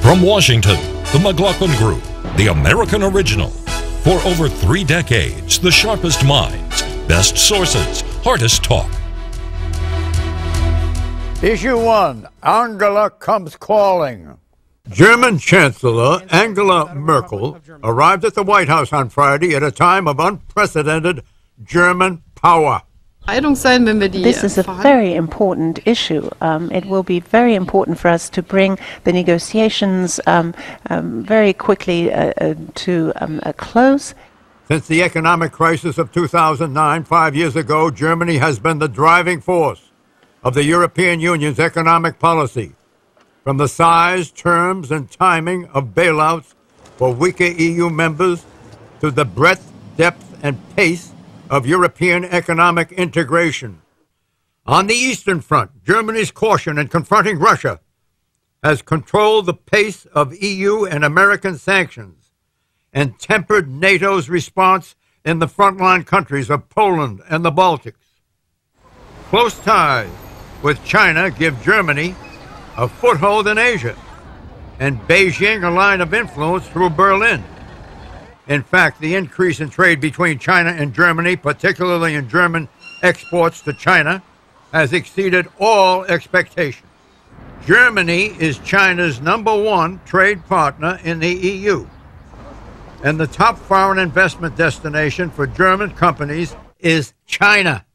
From Washington, the McLaughlin Group, the American original. For over 3 decades, the sharpest minds, best sources, hardest talk. Issue 1, Angela comes calling. German Chancellor Angela Merkel arrived at the White House on Friday at a time of unprecedented German power. This is a very important issue. It will be very important for us to bring the negotiations very quickly to a close. Since the economic crisis of 2009, 5 years ago, Germany has been the driving force of the European Union's economic policy. From the size, terms, and timing of bailouts for weaker EU members to the breadth, depth, and pace of European economic integration. On the Eastern Front, Germany's caution in confronting Russia has controlled the pace of EU and American sanctions and tempered NATO's response in the frontline countries of Poland and the Baltics. Close ties with China give Germany a foothold in Asia and Beijing a line of influence through Berlin. In fact, the increase in trade between China and Germany, particularly in German exports to China, has exceeded all expectations. Germany is China's #1 trade partner in the EU, and the top foreign investment destination for German companies is China.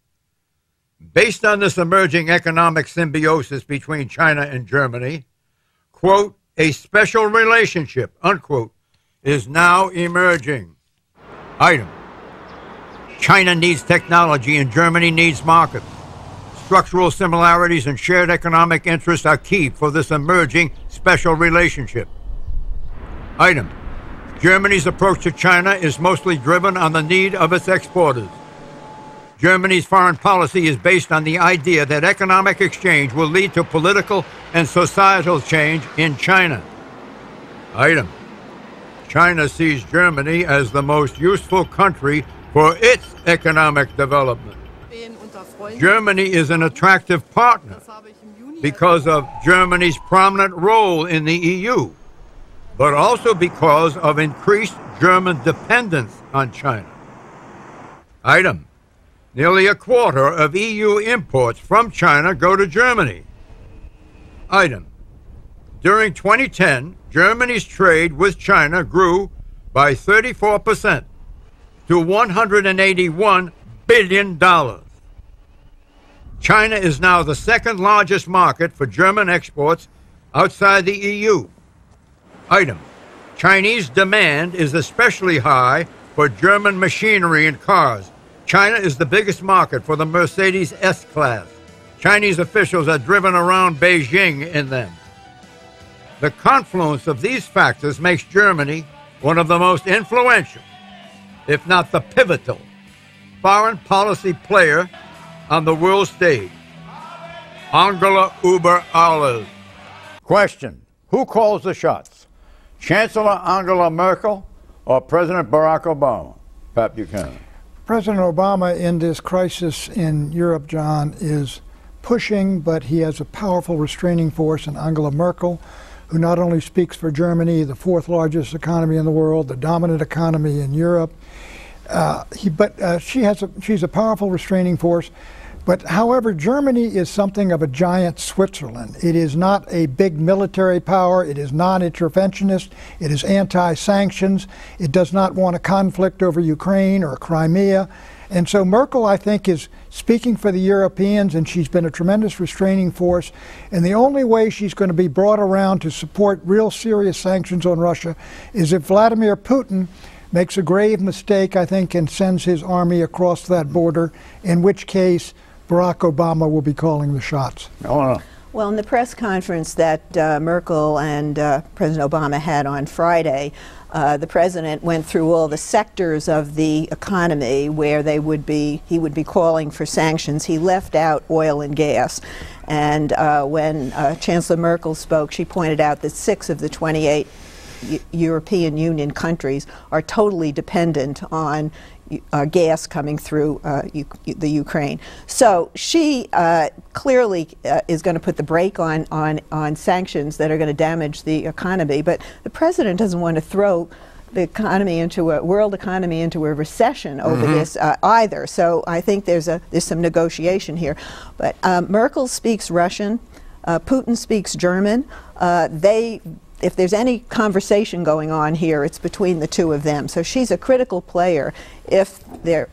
Based on this emerging economic symbiosis between China and Germany, quote, a special relationship, unquote, is now emerging. Item. China needs technology and Germany needs markets. Structural similarities and shared economic interests are key for this emerging special relationship. Item. Germany's approach to China is mostly driven on the need of its exporters. Germany's foreign policy is based on the idea that economic exchange will lead to political and societal change in China. Item. China sees Germany as the most useful country for its economic development. Germany is an attractive partner because of Germany's prominent role in the EU, but also because of increased German dependence on China. Item. Nearly a quarter of EU imports from China go to Germany. Item. During 2010, Germany's trade with China grew by 34% to $181 billion. China is now the second largest market for German exports outside the EU. Item. Chinese demand is especially high for German machinery and cars. China is the biggest market for the Mercedes S-Class. Chinese officials are driven around Beijing in them. The confluence of these factors makes Germany one of the most influential, if not the pivotal, foreign policy player on the world stage. Angela über alles. Question, who calls the shots? Chancellor Angela Merkel or President Barack Obama? Pat Buchanan. President Obama in this crisis in Europe, John, is pushing, but he has a powerful restraining force in Angela Merkel, who not only speaks for Germany, the 4th largest economy in the world, the dominant economy in Europe, she's a powerful restraining force. But however, Germany is something of a giant Switzerland. It is not a big military power. It is non-interventionist. It is anti-sanctions. It does not want a conflict over Ukraine or Crimea. And so Merkel, I think, is speaking for the Europeans, and she's been a tremendous restraining force. And the only way she's going to be brought around to support real serious sanctions on Russia is if Vladimir Putin makes a grave mistake, I think, and sends his army across that border, in which case Barack Obama will be calling the shots. Well, in the press conference that Merkel and President Obama had on Friday, the president went through all the sectors of the economy where he would be calling for sanctions. He left out oil and gas. And when Chancellor Merkel spoke, she pointed out that 6 of the 28 European Union countries are totally dependent on gas coming through the Ukraine. So she clearly is going to put the brake on sanctions that are going to damage the economy. But the president doesn't want to throw the economy into a world economy into a recession over this either. So I think there's some negotiation here. But Merkel speaks Russian. Putin speaks German. If there's any conversation going on here, it's between the two of them. So she's a critical player if they're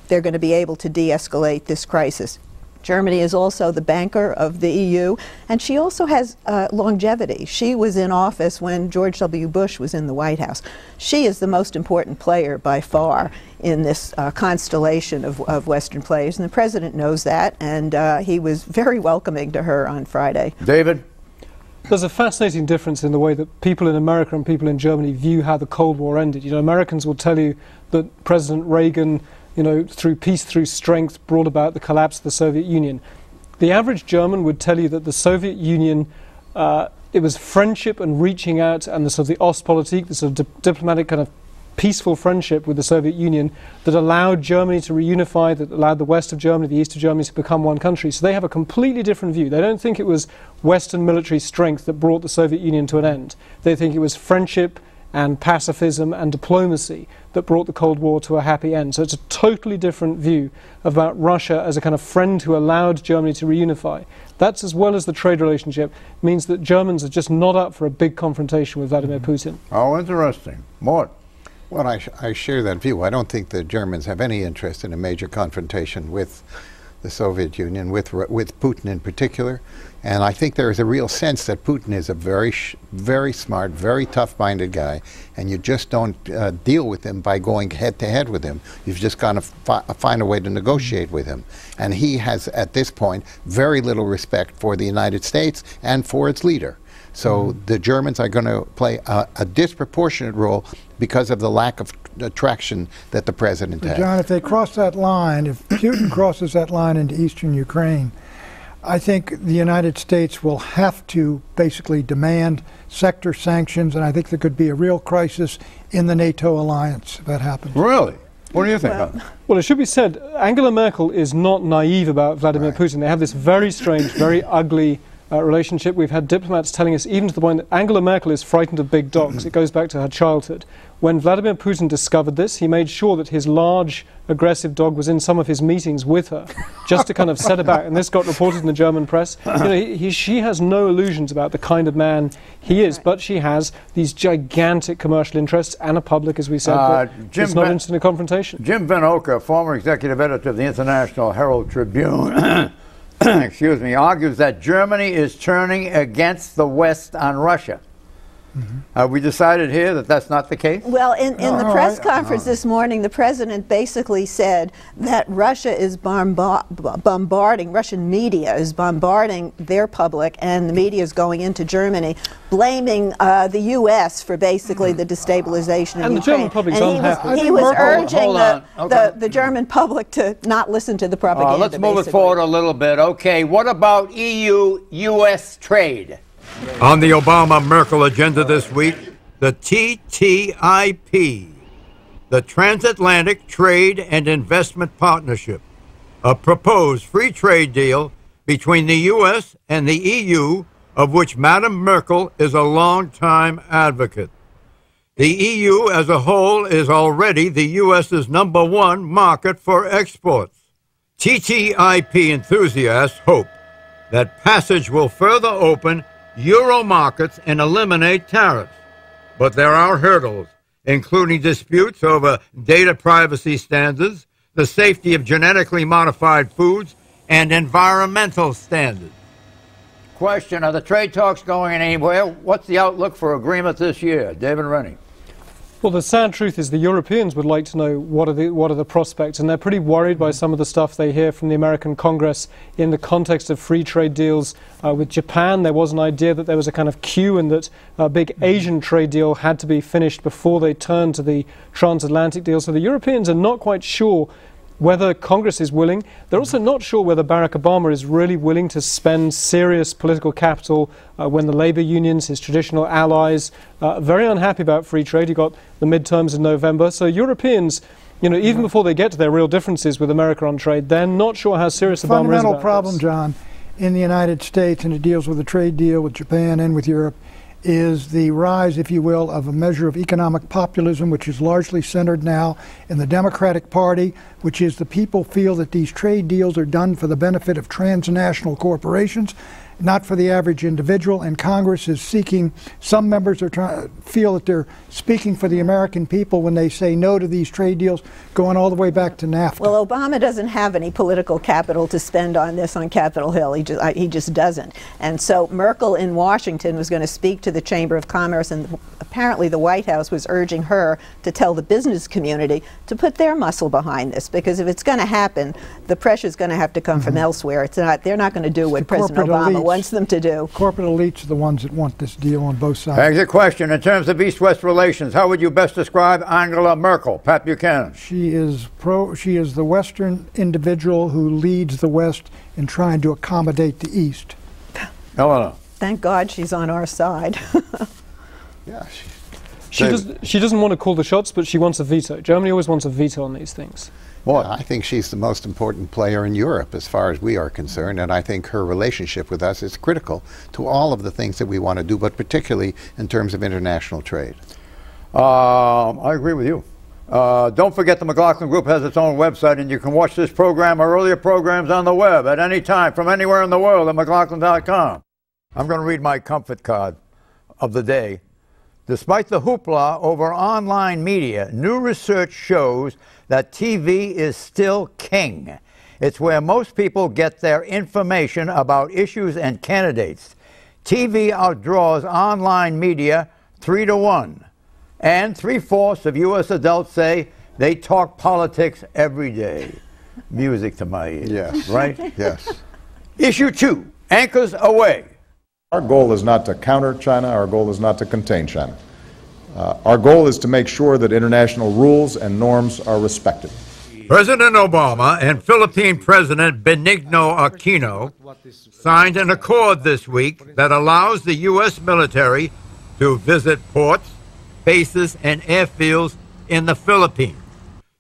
going to be able to de-escalate this crisis. Germany is also the banker of the EU, and she also has longevity. She was in office when George W. Bush was in the White House. She is the most important player by far in this constellation of Western players, and the president knows that, and he was very welcoming to her on Friday. David? There's a fascinating difference in the way that people in America and people in Germany view how the Cold War ended. You know, Americans will tell you that President Reagan, you know, through peace, through strength, brought about the collapse of the Soviet Union. The average German would tell you that the Soviet Union, it was friendship and reaching out and the sort of the Ostpolitik, the sort of diplomatic kind of peaceful friendship with the Soviet Union that allowed Germany to reunify, that allowed the west of Germany, the east of Germany to become one country. So they have a completely different view. They don't think it was Western military strength that brought the Soviet Union to an end. They think it was friendship and pacifism and diplomacy that brought the Cold War to a happy end. So it's a totally different view about Russia as a kind of friend who allowed Germany to reunify. That's, as well as the trade relationship, means that Germans are just not up for a big confrontation with Vladimir Putin. Oh, interesting. Mort? Well, I share that view. I don't think the Germans have any interest in a major confrontation with the Soviet Union, with Putin in particular. And I think there is a real sense that Putin is a very smart, very tough-minded guy, and you just don't deal with him by going head-to-head with him. You've just got to find a way to negotiate with him. And he has, at this point, very little respect for the United States and for its leader. So the Germans are going to play a disproportionate role because of the lack of traction that the president has. John, if they cross that line, if Putin crosses that line into eastern Ukraine, I think the United States will have to basically demand sector sanctions, and I think there could be a real crisis in the NATO alliance if that happens. Really? What do you think? Well, it should be said, Angela Merkel is not naive about Vladimir Putin. They have this very strange, very ugly relationship. We've had diplomats telling us, even to the point that Angela Merkel is frightened of big dogs. It goes back to her childhood. When Vladimir Putin discovered this, he made sure that his large, aggressive dog was in some of his meetings with her, just to kind of set her back. And this got reported in the German press. You know, she has no illusions about the kind of man he is, but she has these gigantic commercial interests and a public, as we said, that is not interested in a confrontation. Jim Van Oka, former executive editor of the International Herald Tribune, excuse me, argues that Germany is turning against the West on Russia. Have we decided here that that's not the case? Well, in the press conference this morning, the president basically said that Russia is bombarding, Russian media is bombarding their public, and the media is going into Germany, blaming the U.S. for basically the destabilization of Ukraine. And the German public's unhappy. He was urging the German public to not listen to the propaganda. Let's move it forward a little bit. Okay, what about EU-U.S. trade? On the Obama-Merkel agenda this week, the TTIP, the Transatlantic Trade and Investment Partnership, a proposed free trade deal between the U.S. and the EU, of which Madam Merkel is a longtime advocate. The EU as a whole is already the U.S.'s #1 market for exports. TTIP enthusiasts hope that passage will further open Euro markets and eliminate tariffs. But there are hurdles, including disputes over data privacy standards, the safety of genetically modified foods, and environmental standards. Question, are the trade talks going anywhere? What's the outlook for agreement this year? David Rennie. Well, the sad truth is the Europeans would like to know what are the prospects, and they're pretty worried by some of the stuff they hear from the American Congress in the context of free trade deals with Japan. There was an idea that there was a kind of queue and that a big Asian trade deal had to be finished before they turned to the transatlantic deal. So the Europeans are not quite sure whether Congress is willing. They're also not sure whether Barack Obama is really willing to spend serious political capital when the labor unions, his traditional allies, are very unhappy about free trade. You've got the midterms in November. So Europeans, you know, even before they get to their real differences with America on trade, they're not sure how serious Obama is about this. The fundamental problem, John, in the United States, and it deals with a trade deal with Japan and with Europe, is the rise, if you will, of a measure of economic populism, which is largely centered now in the Democratic Party, which is the people feel that these trade deals are done for the benefit of transnational corporations, not for the average individual, and Congress is seeking, some members are feel that they're speaking for the American people when they say no to these trade deals, going all the way back to NAFTA. Well, Obama doesn't have any political capital to spend on this on Capitol Hill. He just doesn't. And so Merkel in Washington was going to speak to the Chamber of Commerce, and apparently the White House was urging her to tell the business community to put their muscle behind this, because if it's going to happen, the pressure's going to have to come from elsewhere. It's not, they're not going to do what President Obama wants them to do. Corporate elites are the ones that want this deal on both sides. Exit question. In terms of East-West relations, how would you best describe Angela Merkel? Pat Buchanan. She is the Western individual who leads the West in trying to accommodate the East. Eleanor. Thank God she's on our side. Yeah. She doesn't want to call the shots, but she wants a veto. Germany always wants a veto on these things. Well, I think she's the most important player in Europe as far as we are concerned, and I think her relationship with us is critical to all of the things that we want to do, but particularly in terms of international trade. I agree with you. Don't forget the McLaughlin Group has its own website, and you can watch this program or earlier programs on the web at any time from anywhere in the world at McLaughlin.com. I'm going to read my comfort card of the day. Despite the hoopla over online media, new research shows that TV is still king. It's where most people get their information about issues and candidates. TV outdraws online media 3-1. And 3/4 of U.S. adults say they talk politics every day. Music to my ears. Yes. Right? Yes. Issue 2, anchors away. Our goal is not to counter China. Our goal is not to contain China. Our goal is to make sure that international rules and norms are respected. President Obama and Philippine President Benigno Aquino signed an accord this week that allows the U.S. military to visit ports, bases, and airfields in the Philippines.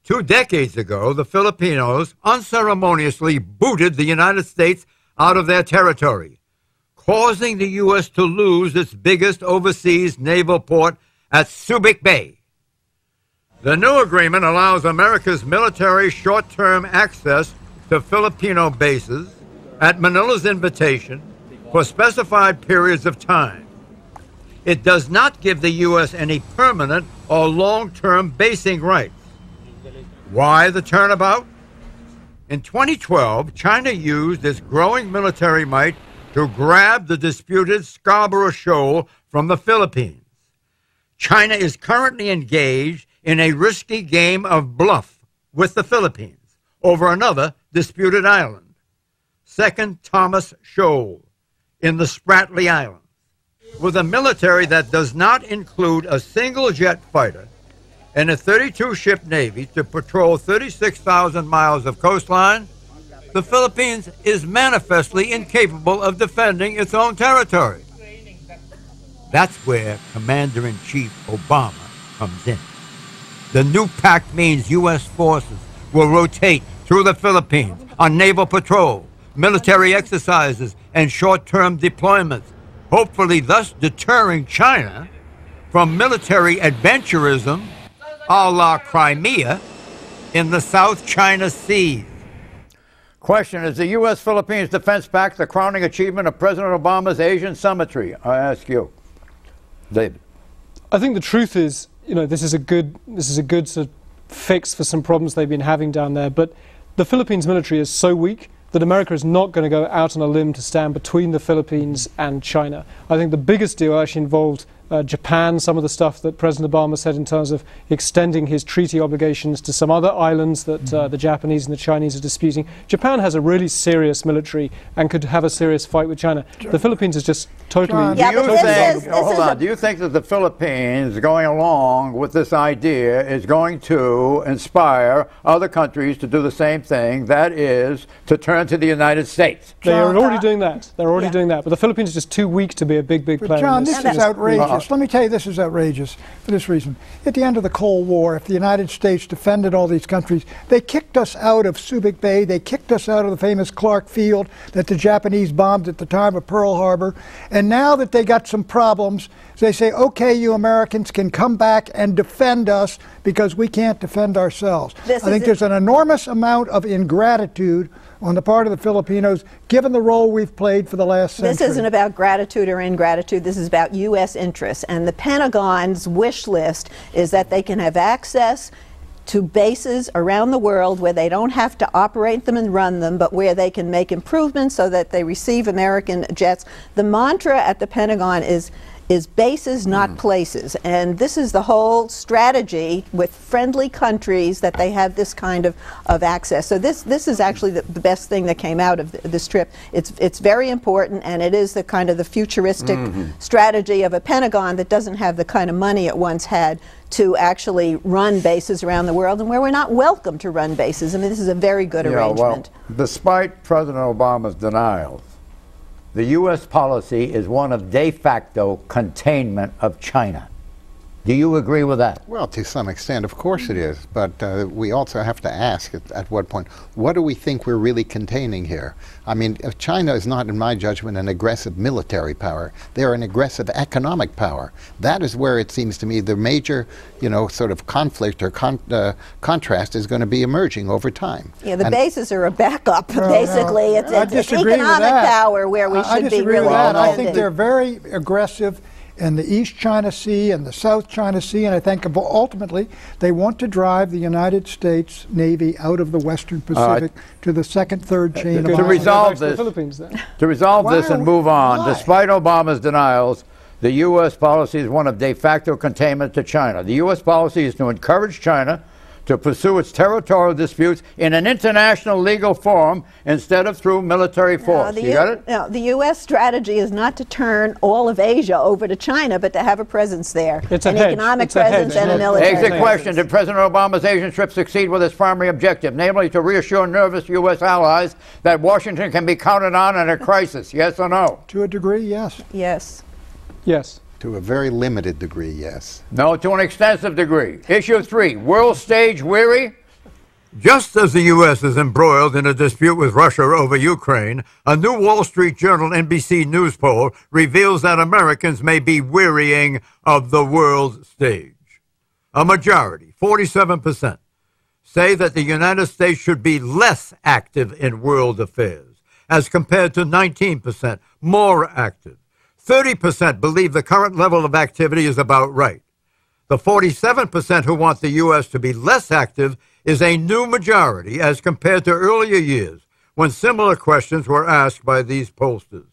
2 decades ago, the Filipinos unceremoniously booted the United States out of their territory, causing the U.S. to lose its biggest overseas naval port at Subic Bay. The new agreement allows America's military short-term access to Filipino bases at Manila's invitation for specified periods of time. It does not give the U.S. any permanent or long-term basing rights. Why the turnabout? In 2012, China used its growing military might to grab the disputed Scarborough Shoal from the Philippines. China is currently engaged in a risky game of bluff with the Philippines over another disputed island, Second Thomas Shoal in the Spratly Islands. With a military that does not include a single jet fighter and a 32-ship Navy to patrol 36,000 miles of coastline, the Philippines is manifestly incapable of defending its own territory. That's where Commander-in-Chief Obama comes in. The new pact means U.S. forces will rotate through the Philippines on naval patrol, military exercises, and short-term deployments, hopefully thus deterring China from military adventurism a la Crimea in the South China Sea. Question, is the U.S.-Philippines Defense Pact the crowning achievement of President Obama's Asian symmetry? I ask you. David. I think the truth is, you know, this is a good sort of fix for some problems they've been having down there, but the Philippines military is so weak that America is not going to go out on a limb to stand between the Philippines and China. I think the biggest deal actually involved Japan, some of the stuff that President Obama said in terms of extending his treaty obligations to some other islands that the Japanese and the Chinese are disputing. Japan has a really serious military and could have a serious fight with China. The Philippines is just totally... Do you think that the Philippines, going along with this idea, is going to inspire other countries to do the same thing, that is, to turn to the United States? They are already doing that. They're already doing that. But the Philippines is just too weak to be a big player. John, this is outrageous. Let me tell you, this is outrageous for this reason. At the end of the Cold War, if the United States defended all these countries, they kicked us out of Subic Bay, they kicked us out of the famous Clark Field that the Japanese bombed at the time of Pearl Harbor, and now that they got some problems, they say, okay, you Americans can come back and defend us because we can't defend ourselves. I think there's an enormous amount of ingratitude on the part of the Filipinos, given the role we've played for the last century. This isn't about gratitude or ingratitude. This is about U.S. interests. And the Pentagon's wish list is that they can have access to bases around the world where they don't have to operate them and run them, but where they can make improvements so that they receive American jets. The mantra at the Pentagon is bases, not places. And this is the whole strategy with friendly countries, that they have this kind of access. So this is actually the best thing that came out of this trip. It's very important, and it is the kind of the futuristic strategy of a Pentagon that doesn't have the kind of money it once had to actually run bases around the world, and where we're not welcome to run bases. I mean, this is a very good arrangement. Well, despite President Obama's denials, the U.S. policy is one of de facto containment of China. Do you agree with that? Well, to some extent, of course it is. But we also have to ask at what point, what do we think we're really containing here? I mean, China is not, in my judgment, an aggressive military power. They're an aggressive economic power. That is where it seems to me the major, sort of conflict or contrast is going to be emerging over time. Yeah, the bases are a backup, basically. It's an economic power where we should be really independent. I think they're very aggressive in the East China Sea and the South China Sea, and I think ultimately they want to drive the United States Navy out of the Western Pacific to the second, third chain of to resolve this, and move on. Despite Obama's denials, the U.S. policy is one of de facto containment to China. The U.S. policy is to encourage China to pursue its territorial disputes in an international legal forum instead of through military force. You got it? No, the U.S. strategy is not to turn all of Asia over to China, but to have a presence there. It's an economic presence and a military presence. Exit question. Did President Obama's Asian trip succeed with its primary objective, namely to reassure nervous U.S. allies that Washington can be counted on in a crisis? Yes or no? To a degree, yes. Yes. Yes. To a very limited degree, yes. No, to an extensive degree. Issue 3, world stage weary? Just as the U.S. is embroiled in a dispute with Russia over Ukraine, a new Wall Street Journal NBC News poll reveals that Americans may be wearying of the world stage. A majority, 47%, say that the United States should be less active in world affairs, as compared to 19% more active. 30% believe the current level of activity is about right. The 47% who want the U.S. to be less active is a new majority as compared to earlier years when similar questions were asked by these pollsters.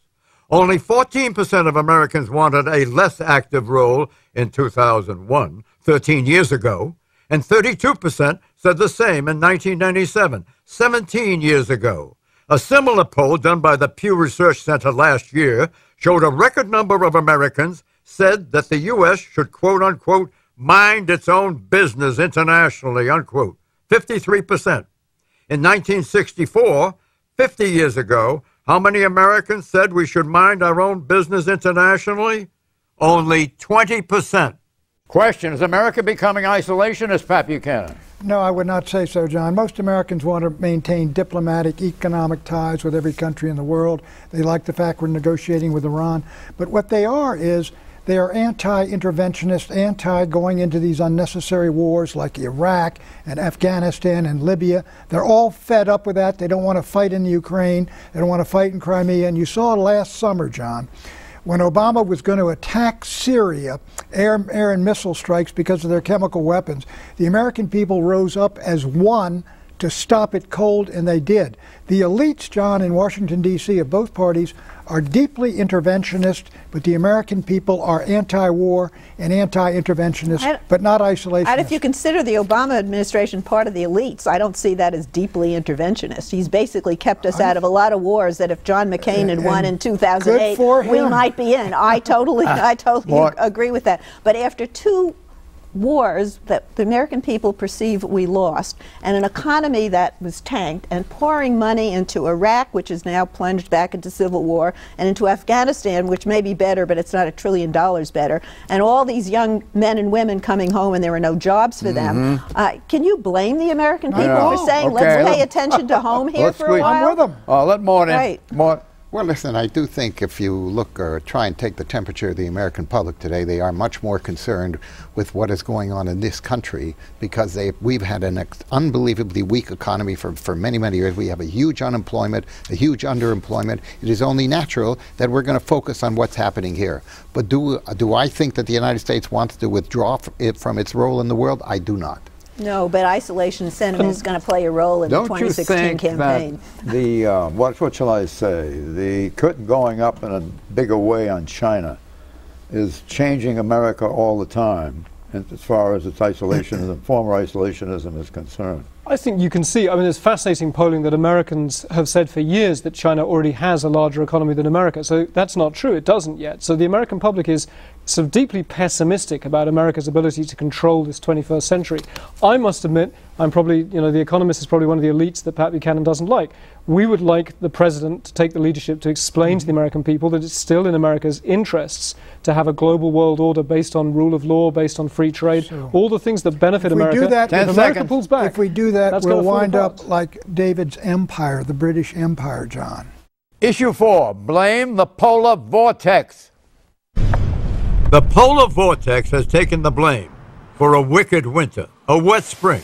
Only 14% of Americans wanted a less active role in 2001, 13 years ago, and 32% said the same in 1997, 17 years ago. A similar poll done by the Pew Research Center last year showed a record number of Americans said that the U.S. should, quote-unquote, mind its own business internationally, unquote, 53%. In 1964, 50 years ago, how many Americans said we should mind our own business internationally? Only 20%. Question, is America becoming isolationist, Pat Buchanan? No, I would not say so, John. Most Americans want to maintain diplomatic, economic ties with every country in the world. They like the fact we're negotiating with Iran. But what they are is they are anti-interventionist, anti-going into these unnecessary wars like Iraq and Afghanistan and Libya. They're all fed up with that. They don't want to fight in the Ukraine. They don't want to fight in Crimea. And you saw last summer, John, when Obama was going to attack Syria, air and missile strikes because of their chemical weapons, the American people rose up as one to stop it cold, and they did. The elites, John, in Washington, D.C. of both parties are deeply interventionist, but the American people are anti-war and anti-interventionist, but not isolationist. And if you consider the Obama administration part of the elites, I don't see that as deeply interventionist. He's basically kept us out of a lot of wars that if John McCain had won in 2008, we might be in. I totally agree with that. But after two wars that the American people perceive we lost, and an economy that was tanked, and pouring money into Iraq, which is now plunged back into civil war, and into Afghanistan, which may be better, but it's not $1 trillion better, and all these young men and women coming home and there were no jobs for them. Can you blame the American people for saying, let's pay attention to home here for a while? I'm with them. Let Morton. Right. Well, listen, I do think if you look or try and take the temperature of the American public today, they are much more concerned with what is going on in this country because we've had an unbelievably weak economy for many, many years. We have a huge unemployment, a huge underemployment. It is only natural that we're going to focus on what's happening here. But do I think that the United States wants to withdraw from its role in the world? I do not. No, but isolation sentiment is going to play a role in the 2016 campaign. The what shall I say? The curtain going up in a bigger way on China is changing America all the time, as far as its isolationism, former isolationism is concerned. I think you can see, I mean, there's fascinating polling that Americans have said for years that China already has a larger economy than America. So that's not true. It doesn't yet. So the American public is sort of deeply pessimistic about America's ability to control this 21st century. I must admit, I'm probably, The Economist is probably one of the elites that Pat Buchanan doesn't like. We would like the president to take the leadership to explain to the American people that it's still in America's interests to have a global world order based on rule of law, based on free trade, all the things that benefit America. If we do that, if America pulls back, if we do that, we'll wind up like David's empire, the British Empire, John. Issue 4, blame the polar vortex. The polar vortex has taken the blame for a wicked winter, a wet spring,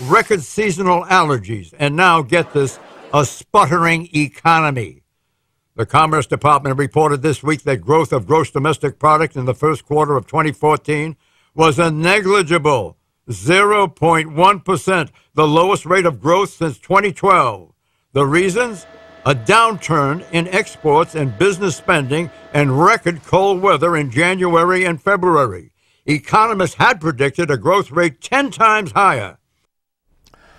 record seasonal allergies, and now, get this, a sputtering economy. The Commerce Department reported this week that growth of gross domestic product in the first quarter of 2014 was a negligible 0.1%, the lowest rate of growth since 2012. The reasons? A downturn in exports and business spending and record cold weather in January and February. Economists had predicted a growth rate 10 times higher.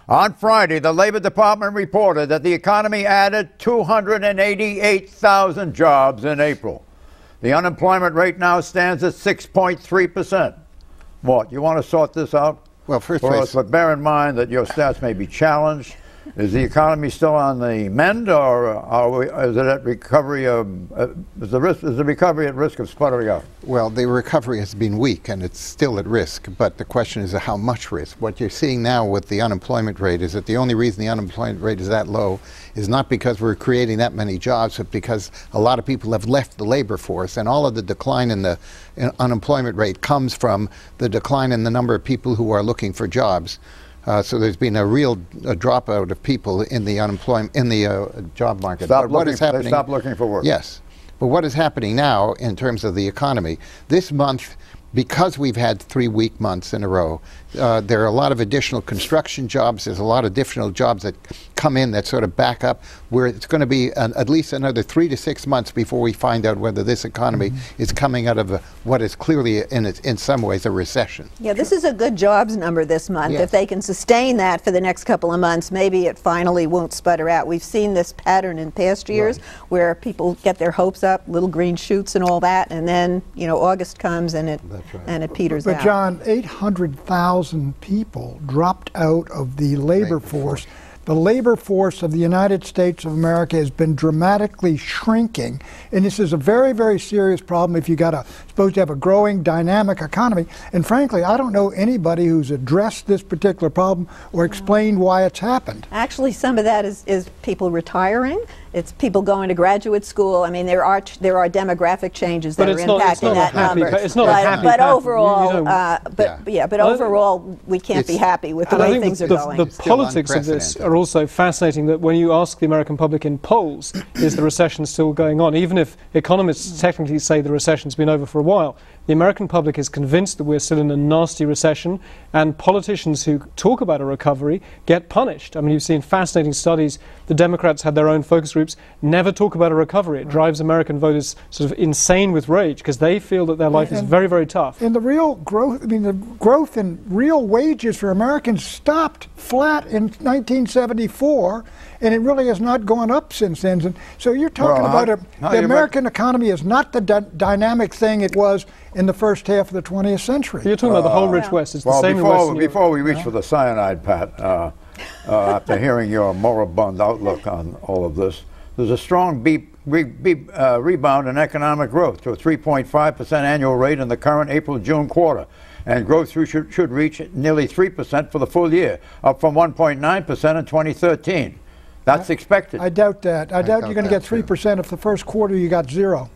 On Friday, the Labor Department reported that the economy added 288,000 jobs in April. The unemployment rate now stands at 6.3%. What, you want to sort this out? Well, first place, but bear in mind that your stats may be challenged. Is the economy still on the mend, or is it at recovery? Is the recovery at risk of sputtering out? Well, the recovery has been weak, and it's still at risk. But the question is how much risk. What you're seeing now with the unemployment rate is that the only reason the unemployment rate is that low is not because we're creating that many jobs, but because a lot of people have left the labor force, and all of the decline in the unemployment rate comes from the decline in the number of people who are looking for jobs. So there's been a real dropout of people in the job market. They stop looking for work. Yes. But what is happening now in terms of the economy, this month, because we've had 3 weak months in a row, there are a lot of additional construction jobs. There's a lot of additional jobs that come in that sort of back up, where it's going to be at least another 3 to 6 months before we find out whether this economy is coming out of what is clearly, in some ways, a recession. Yeah, this is a good jobs number this month. Yes. If they can sustain that for the next couple of months, maybe it finally won't sputter out. We've seen this pattern in past years where people get their hopes up, little green shoots and all that, and then, August comes and it peters out. But John, 800,000 people dropped out of the labor force. The labor force of the United States of America has been dramatically shrinking, and this is a very, very serious problem if you supposed to have a growing, dynamic economy. And frankly, I don't know anybody who's addressed this particular problem or explained why it's happened. Actually, some of that is people retiring, It's people going to graduate school. I mean, there are demographic changes that are impacting that number. It's not a happy but pattern. overall, but overall, we can't be happy with the way things are going. The politics of this are also fascinating. That when you ask the American public in polls, is the recession still going on? Even if economists technically say the recession's been over for a while, the American public is convinced that we're still in a nasty recession, and politicians who talk about a recovery get punished. I mean, you've seen fascinating studies. The Democrats had their own focus groups, never talk about a recovery. It drives American voters sort of insane with rage because they feel that their life is very, very tough. And the real growth, I mean, the growth in real wages for Americans stopped flat in 1974, and it really has not gone up since then. And so you're talking about the American economy is not the dynamic thing it was in the first half of the 20th century. You're talking about the whole rich West. It's the same in Western Europe. Before we reach for the cyanide, Pat, after hearing your moribund outlook on all of this, there's a strong rebound in economic growth to a 3.5% annual rate in the current April-June quarter. And growth should reach nearly 3% for the full year, up from 1.9% in 2013. That's expected. I doubt that. I doubt you're going to get 3% if the first quarter you got 0.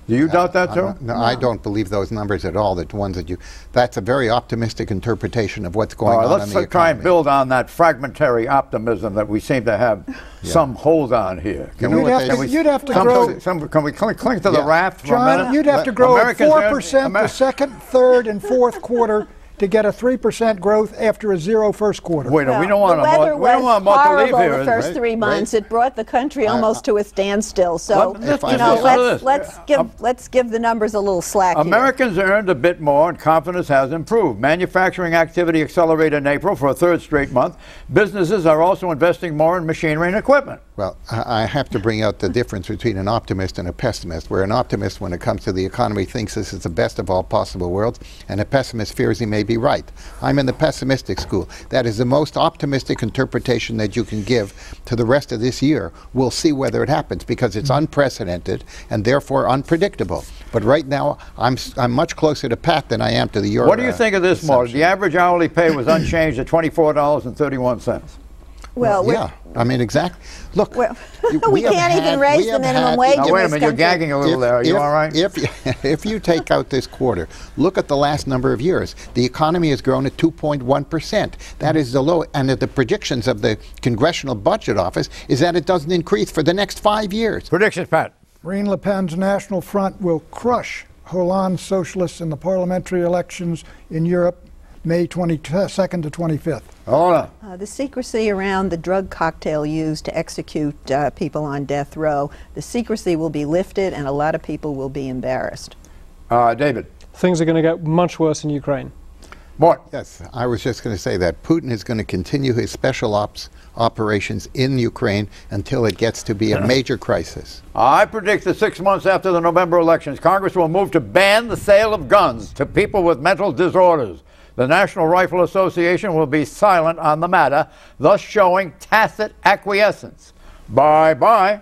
Do you doubt that too? No, I don't believe those numbers at all. That's a very optimistic interpretation of what's going on in the economy. Let's try and build on that fragmentary optimism that we seem to have some hold on here. You'd have to grow. Can we cling to the raft for a minute? John, you'd have to grow 4% the second, third, and fourth quarter to get a 3% growth after a 0 first quarter. Wait, we don't want to leave here. The first 3 months, it brought the country almost to a standstill. So let's give the numbers a little slack. Americans earned a bit more, and confidence has improved. Manufacturing activity accelerated in April for a third straight month. Businesses are also investing more in machinery and equipment. Well, I have to bring out the difference between an optimist and a pessimist, where an optimist, when it comes to the economy, thinks this is the best of all possible worlds, and a pessimist fears he may be right. I'm in the pessimistic school. That is the most optimistic interpretation that you can give to the rest of this year. We'll see whether it happens, because it's unprecedented and therefore unpredictable. But right now, I'm much closer to Pat than I am to the euro. What do you think of this, Marty? The average hourly pay was unchanged at $24.31. Well, yeah, I mean, exactly. Look, we can't even raise the minimum wage. Now, wait a minute, you're gagging a little there. Are you all right? If you take out this quarter, look at the last number of years. The economy has grown at 2.1%. That is the low, and the predictions of the Congressional Budget Office is that it doesn't increase for the next 5 years. Predictions, Pat. Marine Le Pen's National Front will crush Hollande's socialists in the parliamentary elections in Europe, May 22nd to 25th. Hold on. The secrecy around the drug cocktail used to execute people on death row, the secrecy will be lifted and a lot of people will be embarrassed. David. Things are going to get much worse in Ukraine. What? Yes, I was just going to say that Putin is going to continue his special ops operations in Ukraine until it gets to be a major crisis. I predict that 6 months after the November elections, Congress will move to ban the sale of guns to people with mental disorders. The National Rifle Association will be silent on the matter, thus showing tacit acquiescence. Bye-bye.